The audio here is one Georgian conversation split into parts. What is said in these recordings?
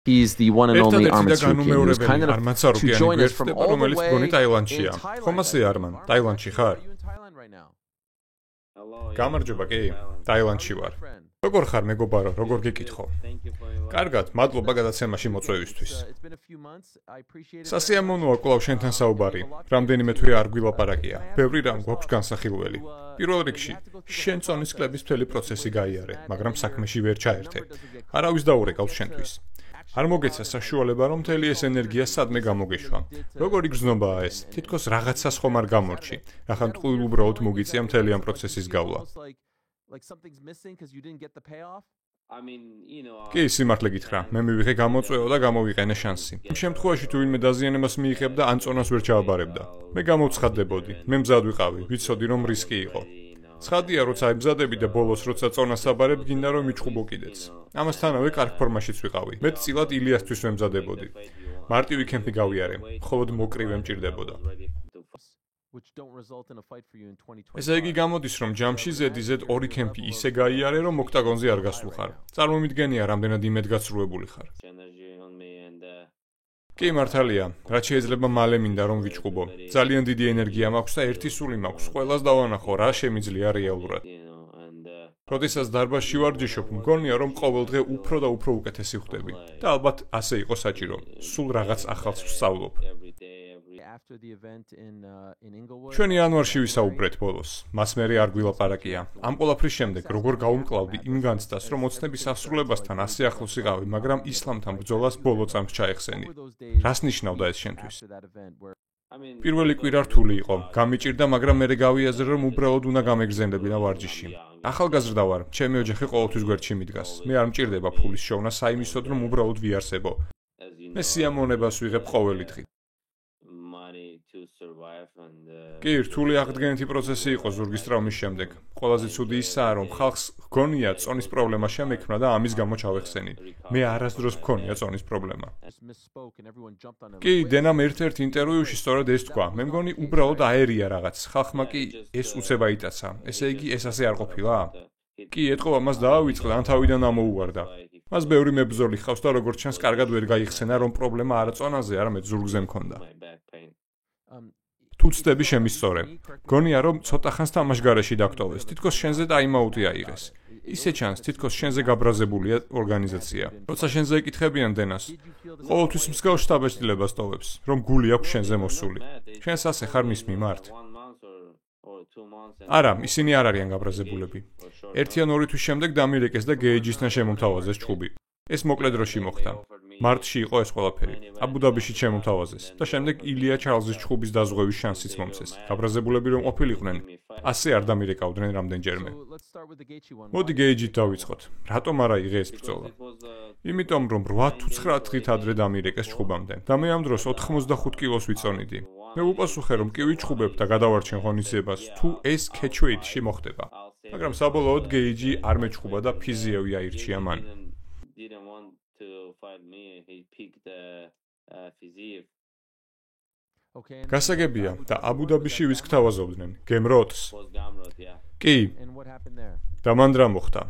He's the one and only Arman Tsarukyan, who's kind enough Arman to Tsarukyan join us from all the რომელიც way მგონი in ტაილანდშია. Thailand. ხომ ასე Arman? ტაილანდში ხარ? Are you in Thailand right now? გამარჯობა კი? ტაილანდში ვარ. როგორ ხარ მეგობარო? როგორ გეკითხო? კარგად, მადლობა გადაცემაში მოწვევისთვის. სასიამოვნოა კვლავ შენთან საუბარი. რამდენიმე თვე არ გვილაპარაკია. ბევრი რამ გვაქვს განსახილველი. პირველ რიგში, შენ წონის კლების მთელი პროცესი გაიარე, მაგრამ საქმეში ვერ ჩაერთე. არავის დაურეკავს შენთვის. არ მოგეცა საშუალება, რომ მთელი ეს ენერგია სადმე გამოგეშვა. როგორი გრძნობაა ეს? თითქოს რაღაცას ხომ არ გამორჩი. რახან ტყუილ უბრალოდ მოგიწია მთელი ამ პროცესის გავლა. კი, სიმართლე გითხრა, მე მივიღე გამოწვევა და გამოვიყენე შანსი. იმ შემთხვევაში თუ ვინმე დაზიანებას მიიღებდა, ან წონას ვერ ჩააბარებდა. მე გამოვცხადდებოდი, მე მზად ვიყავი, ვიცოდი რომ რისკი იყო. ცხადია, როცა იბზადები და ბოლოს როცა წონას აბარებ, გინდა რომ მიჩხუბო კიდეც. ამასთანავე კარგ ფორმაშიც ვიყავი. მე წილად ილიასთვის ვემზადებოდი. მარტივი კემპი გავიარე, მხოლოდ მოკრივე მჭირდებოდა. ესე იგი გამოდის, რომ ჯამში ზედიზედ 2 კემპი ისე გაიარე, რომ ოქტაგონზე არ გასულ ხარ. წარმომიდგენია, რამდენად იმედგაცრუებული ხარ. კი, მართალია, რაც შეიძლება მალე მინდა რომ ვიჩხუბო. ძალიან დიდი ენერგია მაქვს და ერთი სული მაქვს. ყველას დავანახო, რა შემიძლია რეალურად. როდესაც დარბაზში ვარჯიშობ, მგონია რომ ყოველ დღე უფრო და უფრო უკეთესი ხდები. და ალბათ ასე იყო საჭირო. სულ რაღაც ახალს ვსწავლობ. ჩვენ იანვარში ვისაუბრეთ ბოლოს. მას მერე არ გვილაპარაკია. ამ ყველაფრის შემდეგ როგორ გავუმკლავდი იმ განცდას, რომ ოცნების ასრულებასთან ასე ახლოს იყავი, მაგრამ ისლამთან ბრძოლას ბოლო წამს ჩაეხსენი. რას ნიშნავდა ეს შენთვის? პირველი კვირა რთული იყო. გამიჭირდა, მაგრამ მერე გავიაზრე, რომ უბრალოდ უნდა გამეგრძელებინა ვარჯიში. ახალგაზრდა ვარ, ჩემი ოჯახი ყოველთვის გვერდში მიდგას. მე არ მჭირდება ფულის შოვნა საიმისოდ, რომ უბრალოდ ვიარსებო. მე სიამოვნებას ვიღებ ყოველი დღით. კი, რთული აღდგენითი პროცესი იყო ზურგის ტრავმის შემდეგ. ყველაზე ცუდი ისაა, რომ ხალხს ჰგონია წონის პრობლემა შემექმნა და ამის გამო ჩავეხსენი. მე არასდროს მქონია წონის პრობლემა. კი, დენამ ერთ-ერთ ინტერვიუში სწორედ ეს თქვა. მე მგონი უბრალოდ აერია რაღაც. ხალხმა კი ეს უცება იტაცა. ესე იგი, ეს ასე არ ყოფილა? კი, ეთყობა მას დაავიწყდა, ან თავიდან ამოუვარდა. მას ბევრი მებრძოლი ხავს და როგორც ჩანს, კარგად ვერ გაიხსენა, რომ პრობლემა არა წონაზე, არამედ ზურგზე მქონდა. თუ ცდები შემისწორე. გონია რომ ცოტა ხანს თამაშგარეში დაგტოვეს. თითქოს შენზე ტაიმაუტი აიღეს. ისე ჩანს, თითქოს შენზე გაბრაზებულია ორგანიზაცია. როცა შენზე ეკითხებიან დენას, ყოველთვის მსგავს შთაბეჭდილებას ტოვებს, რომ გული აქვს შენზე მოსული. შენს ასე ხარ მის მიმართ? არა, ისინი არ არიან გაბრაზებულები. 1 ან 2 თვის შემდეგ დამირეკეს და გეიჯისთან შემომთავაზეს ჩხუბი. ეს მოკლე დროში მოხდა. მარტში იყო ეს ყველაფერი. აბუ-დაბიში შემომთავაზეს და შემდეგ ილია ჩარლზის ჩხუბის დაზღვევის შანსიც მომცეს. გაბრაზებულები რომ ყოფილიყვნენ, ასე არ დამირეკავდნენ რამდენჯერმე. მოდი გეიჯით დავიწყოთ. რატომ არა იღე ეს ბრძოლა? იმიტომ რომ 8 თუ 9 დღით ადრე დამირეკეს ჩხუბამდე და მე ამ დროს 85 კილოს ვიწონიდი. მე უპასუხე რომ კი ვიჩხუბებ და გადავარჩენ ღონისძიებას, თუ ეს catch-weight-ში მოხდება. მაგრამ საბოლოოდ გეიჯი არ მეჩხუბა და ფიზიევი აირჩია მან. გასაგებია და აბუ-დაბიში ვის გთავაზობდნენ? გემროთს? კი. და მან რა მოხდა?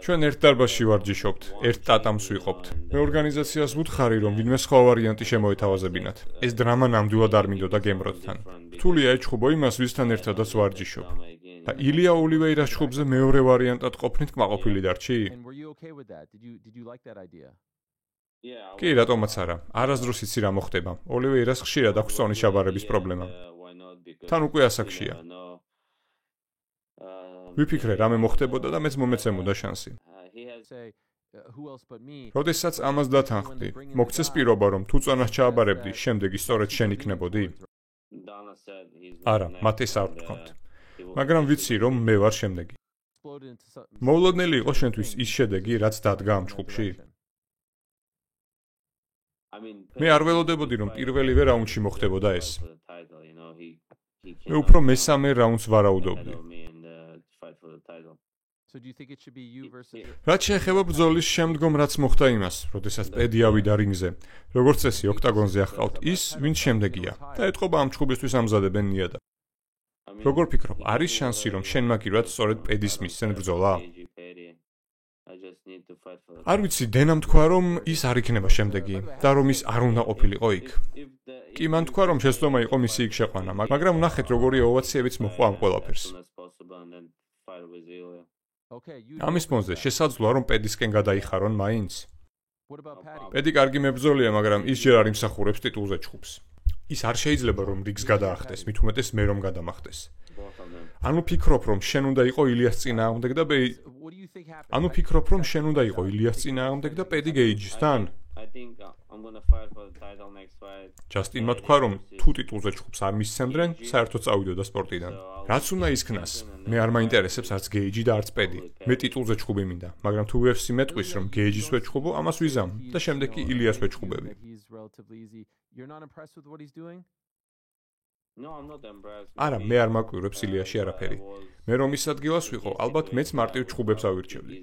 ჩვენ ერთ დარბაზში ვარჯიშობთ, ერთ ტატამს ვიყოფთ. მე ორგანიზაციას ვუთხარი, რომ ვინმე სხვა ვარიანტი შემოეთავაზებინათ. ეს დრამა ნამდვილად არ მინდოდა გემროთთან. რთულია ეჩხუბო იმას, ვისთან ერთადაც ვარჯიშობ. და ილია ოლივეირას ჩხუბზე მეორე ვარიანტად ყოფნით კმაყოფილი დარჩი? კი, რატომაც არა. არასდროს იცი რა მოხდება. ოლივეირას ხშირად აქვს წონის ჩაბარების პრობლემა. თან უკვე ასაკშია. ვიფიქრე, რამე მოხდებოდა და მეც მომეცემოდა შანსი. როდესაც ამას დათანხმდი, მოგცეს პირობა, რომ თუ წონას ჩააბარებდი, შემდეგი სწორედ შენ იქნებოდი? არა, მათ ეს არ ვთქვათ. მაგრამ ვიცი, რომ მე ვარ შემდეგი. მოულოდნელი იყო შენთვის ის შედეგი, რაც დადგა ამ ჩხუბში? მე არ ველოდებოდი, რომ პირველივე რაუნდში მოხდებოდა ეს. მე უფრო მესამე რაუნდს ვარაუდობდი. რაც შეეხება ბრძოლის შემდგომ რაც მოხდა იმას, როდესაც პედი ავიდა რინგზე, როგორც წესი ოქტაგონზე ახყავთ ის, ვინც შემდეგია და ეთყობა ამ ჩხუბისთვის ამზადებენ ნიადაგს. როგორ ფიქრობ, არის შანსი, რომ შენ მაგირად სწორედ პედის მისცენ ბრძოლა? არ ვიცი, დენამ თქვა, რომ ის არ იქნება შემდეგი და რომ ის არ უნდა ყოფილიყო იქ. კი, მან თქვა, რომ შეცდომა იყო მისი იქ შეყვანა, მაგრამ ნახეთ, როგორი ოვაციებიც მოჰყვა ამ ყველაფერს. ამის ფონზე შესაძლოა, რომ პედისკენ გადაიხარონ მაინც. პედი კარგი მებრძოლია, მაგრამ ის ჯერ არ იმსახურებს ტიტულზე ჩხუბს. ის არ შეიძლება, რომ რიგს გადაახდეს, მით უმეტეს მე რომ გადამახდეს. ანუ ფიქრობ, რომ შენ უნდა იყო ილიას წინააღმდეგ და პედი გეიჯისთან? ჯასტინმა თქვა, რომ თუ ტიტულზე ჩხუბს არ მისცემდნენ, საერთოდ წავიდოდა სპორტიდან. რაც უნდა ისქნას, მე არ მაინტერესებს არც გეიჯი და არც პედი. მე ტიტულზე ჩხუბი მინდა, მაგრამ თუ UFC მეტყვის, რომ გეიჯის ვეჩხუბო, ამას ვიზამ და შემდეგ კი ილიას ვეჩხუბები. არა, მე არ მაკვირვებს ილიაში არაფერი. მე რომ ის ადგილას ვიყო, ალბათ მეც მარტივ ჩხუბებს ავირჩევდი.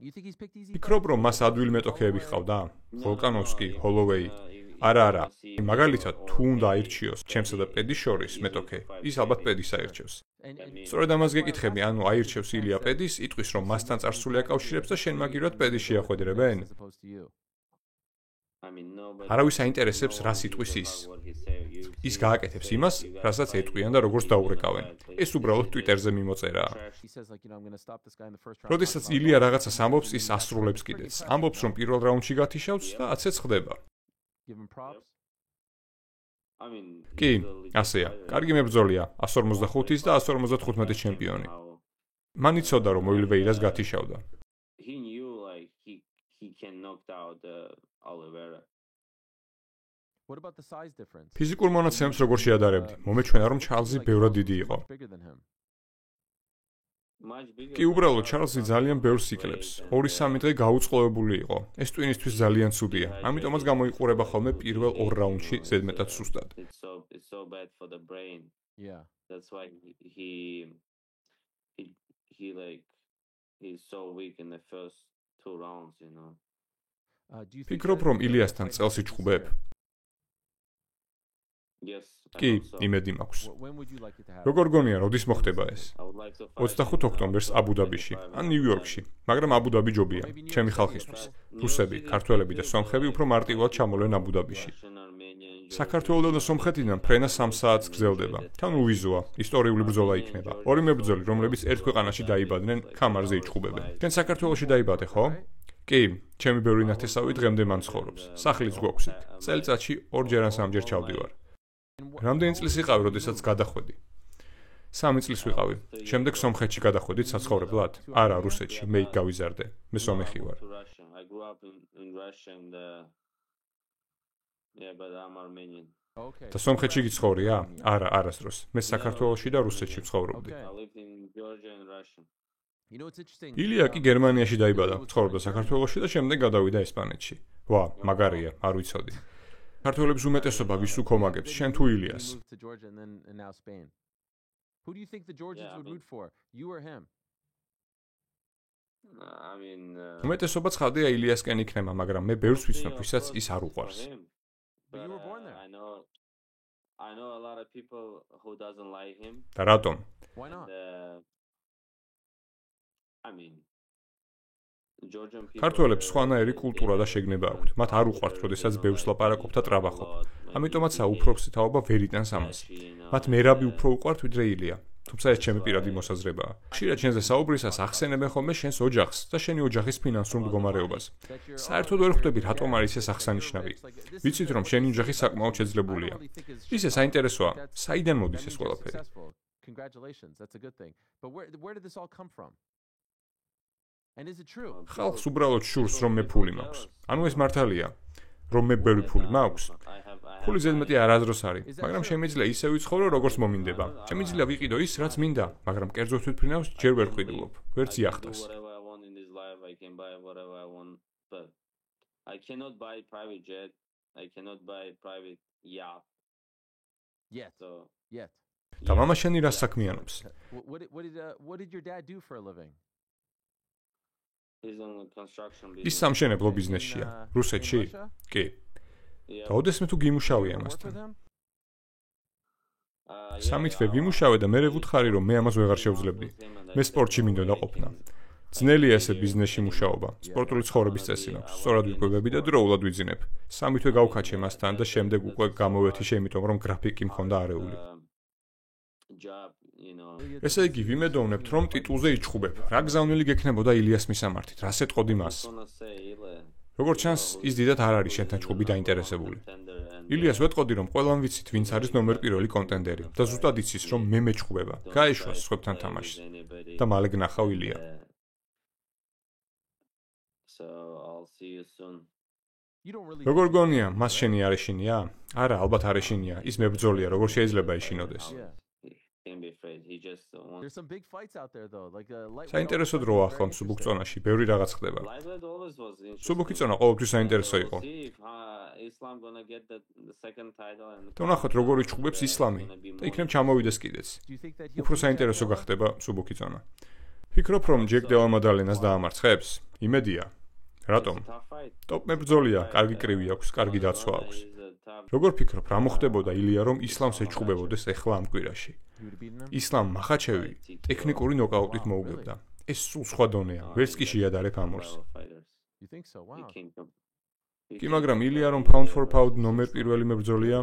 ფიქრობ, რომ მას ადვილი მეტოქეები ჰყავდა? ვოლკანოვსკი, ჰოლოვეი. არა. მაგალითად, თუ უნდა აირჩიოს ჩემსა და პედის შორის მეტოქე, ის ალბათ პედის აირჩევს. სწორედ ამას გეკითხები, ანუ აირჩევს ილია პედის, იტყვის, რომ მასთან წარსული აკავშირებს და შენ მაგირად პედის შეახვედრებენ? არავის აინტერესებს, რას იტყვის ის. ის გააკეთებს იმას, რასაც ეტყვიან და როგორც დაურეკავენ. ეს უბრალოდ ტვიტერზე მიმოწერაა. როდესაც ილია რაღაცას ამბობს, ის ასრულებს კიდეც. ამბობს, რომ პირველ რაუნდში გათიშავს და აცეც ხდება. კი, ასეა. კარგი მებრძოლია, 145-ის და 155-ის ჩემპიონი. მან იცოდა, რომ ოლივეირას გათიშავდა. ფიზიკურ მონაცემებს როგორ შეადარებდი? მომეჩვენა, რომ ჩარლზი ბევრად დიდი იყო. კი, უბრალოდ ჩარლზი ძალიან ბევრს იკლებს. 2-3 დღე გაუწყლოებული იყო. ეს ტვინისთვის ძალიან ცუდია. ამიტომაც გამოიყურება ხოლმე პირველ 2 რაუნდში ზედმეტად სუსტად. ფიქრობ, რომ ილიასთან წელს იჩხუბებ? კი, იმედი მაქვს. როგორ გონია, როდის მოხდება ეს? 25 ოქტომბერს აბუ-დაბიში, ან ნიუ-იორკში, მაგრამ აბუ-დაბი ჯობია, ჩემი ხალხისთვის. რუსები, ქართველები და სომხები უფრო მარტივად ჩამოვლენ აბუ-დაბიში. საქართველოდან და სომხეთიდან ფრენა 3 საათს გრძელდება. თან უვიზოა, ისტორიული ბრძოლა იქნება. ორი მებრძოლი, რომლებიც ერთ ქვეყანაში დაიბადნენ, ქამარზე იჩხუბებენ. შენ საქართველოში დაიბადე, ხო? კი, ჩემი ბევრი ნათესავი დღემდე მან ცხოვრობს. სახლიც გვაქვს იქ. წელიწადში 2-ჯერ ან 3-ჯერ ჩავდივარ. რამდენი წლის იყავი, როდესაც გადახვედი? 3 წლის ვიყავი. შემდეგ სომხეთში გადახვედით საცხოვრებლად? არა, რუსეთში, მე იქ გავიზარდე. მე სომეხი ვარ. და სომხეთში გიცხოვრია? არა, არასდროს. მე საქართველოში და რუსეთში ვცხოვრობდი. ილია კი გერმანიაში დაიბადა, ცხოვრობდა საქართველოში და შემდეგ გადავიდა ესპანეთში. ვა, მაგარია, არ ვიცოდი. ქართველების უმეტესობა ვის უკომაგებს, შენ თუ ილიას? უმეტესობა ცხადია ილიასკენ იქნება, მაგრამ მე ბევრს ვიცნობ, ვისაც ის არ უყვარს. და რატომ? ქართველებს სხვანაირი კულტურა და შეგნება აქვთ. მათ არ უყვართ, როდესაც ბევრს ლაპარაკობ და ტრაბახობ. ამიტომაც საუფროსი თაობა ვერ იტანს ამას. მათ მერაბი უფრო უყვართ ვიდრე ილია. თუმცა ეს ჩემი პირადი მოსაზრებაა. ხშირად შენზე საუბრისას ახსენებენ ხოლმე შენს ოჯახს და შენი ოჯახის ფინანსურ მდგომარეობას. საერთოდ ვერ ხვდები, რატომ არის ეს აღსანიშნავი. ვიცით, რომ შენი ოჯახი საკმაოდ შეძლებულია. ისე საინტერესოა, საიდან მოდის ეს ყველაფერი? ხალხს უბრალოდ შურს, რომ მე ფული მაქვს. ანუ ეს მართალია, რომ მე ბევრი ფული მაქვს. ფული ზედმეტი არასდროს არის, მაგრამ შემიძლია ისე ვიცხოვრო, როგორც მომინდება. შემიძლია ვიყიდო ის, რაც მინდა, მაგრამ კერძო თვითმფრინავს ჯერ ვერ ვყიდულობ, ვერც იახტას. და მამა შენი რას საქმიანობს? ის სამშენებლო ბიზნესშია. რუსეთში? კი. და ოდესმე თუ გიმუშავე ამასთან? 3 თვე ვიმუშავე და მერე ვუთხარი, რომ მე ამას ვეღარ შევძლებდი. მე სპორტში მინდოდა ყოფნა. ძნელია ესე ბიზნესში მუშაობა. სპორტული ცხოვრების წესი მაქვს. სწორად ვიკვებები და დროულად ვიძინებ. 3 თვე გავქაჩე მასთან და შემდეგ უკვე გამოვეთიშე, იმიტომ რომ გრაფიკი მქონდა არეული. ესე იგი, ვიმედოვნებთ, რომ ტიტულზე იჩხუბებ. რა გზავნილი გექნებოდა ილიას მისამართით? რას ეტყოდი მას? როგორც ჩანს, ის დიდად არ არის შენთან ჩხუბი დაინტერესებული. ილიას ვეტყოდი, რომ ყველამ ვიცით, ვინც არის ნომერ პირველი კონტენდერი და ზუსტად იცის, რომ მე მეჩხუბება. გაეშვას სხვებთან თამაშს და მალე გნახავ ილია. როგორ გონია, მას შენი არ ეშინია? არა, ალბათ არ ეშინია. ის მებრძოლია, როგორ შეიძლება ეშინოდეს. საინტერესო დროა ახლა მსუბუქ წონაში, ბევრი რაღაც ხდება. მსუბუქი წონა ყოველთვის საინტერესო იყო. და ნახოთ, როგორ იჩხუბებს ისლამი და იქნებ ჩამოვიდეს კიდეც. უფრო საინტერესო გახდება მსუბუქი წონა. ფიქრობ, რომ ჯეკ დელა მადალენას დაამარცხებს? იმედია. რატომ? ტოპ მებრძოლია, კარგი კრივი აქვს, კარგი დაცვა აქვს. როგორ ფიქრობ, რა მოხდებოდა ილია რომ ისლამს ეჩხუბებოდეს ეხლა ამ კვირაში? ისლამ მახაჩევი ტექნიკური ნოკაუტით მოუგებდა. ეს სულ სხვა დონეა, ვერც კი შეადარებ ამორს. კი, მაგრამ ილია რომ pound for pound ნომერ პირველი მებრძოლია?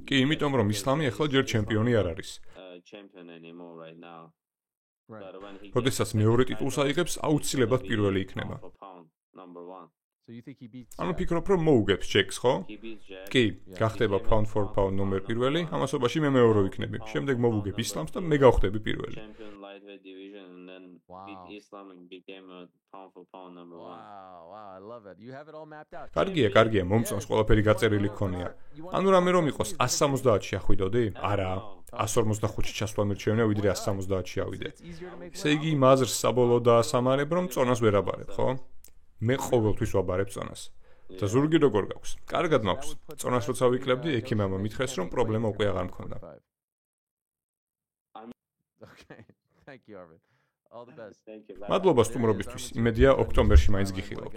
კი, იმიტომ რომ ისლამი ეხლა ჯერ ჩემპიონი არ არის. როდესაც მეორე ტიტულს აიღებს, აუცილებლად პირველი იქნება. ანუ ფიქრობ, რომ მოუგებს ჯეკს, ხო? კი, გახდება pound for pound ნომერ პირველი, ამასობაში მე მეორე ვიქნები. შემდეგ მოვუგებ ისლამს და მე გავხდები პირველი. კარგია, მომწონს ყველაფერი გაწერილი გქონია. ანუ რამე რომ იყოს 170-ში ახვიდოდი? არა, 145-ში ჩასვლა მირჩევნია, ვიდრე 170-ში ავიდე. ესე იგი, იმ აზრს საბოლოოდ დაასამარებ, რომ წონას ვერ აბარებ, ხო? მე ყოველთვის ვაბარებ წონას. და ზურგი როგორ გაქვს? კარგად მაქვს. წონას როცა ვიკლებდი, ექიმმა მითხრეს, რომ პრობლემა უკვე აღარ მქონდა. მადლობა სტუმრობისთვის. იმედია ოქტომბერში მაინც გიხილავთ.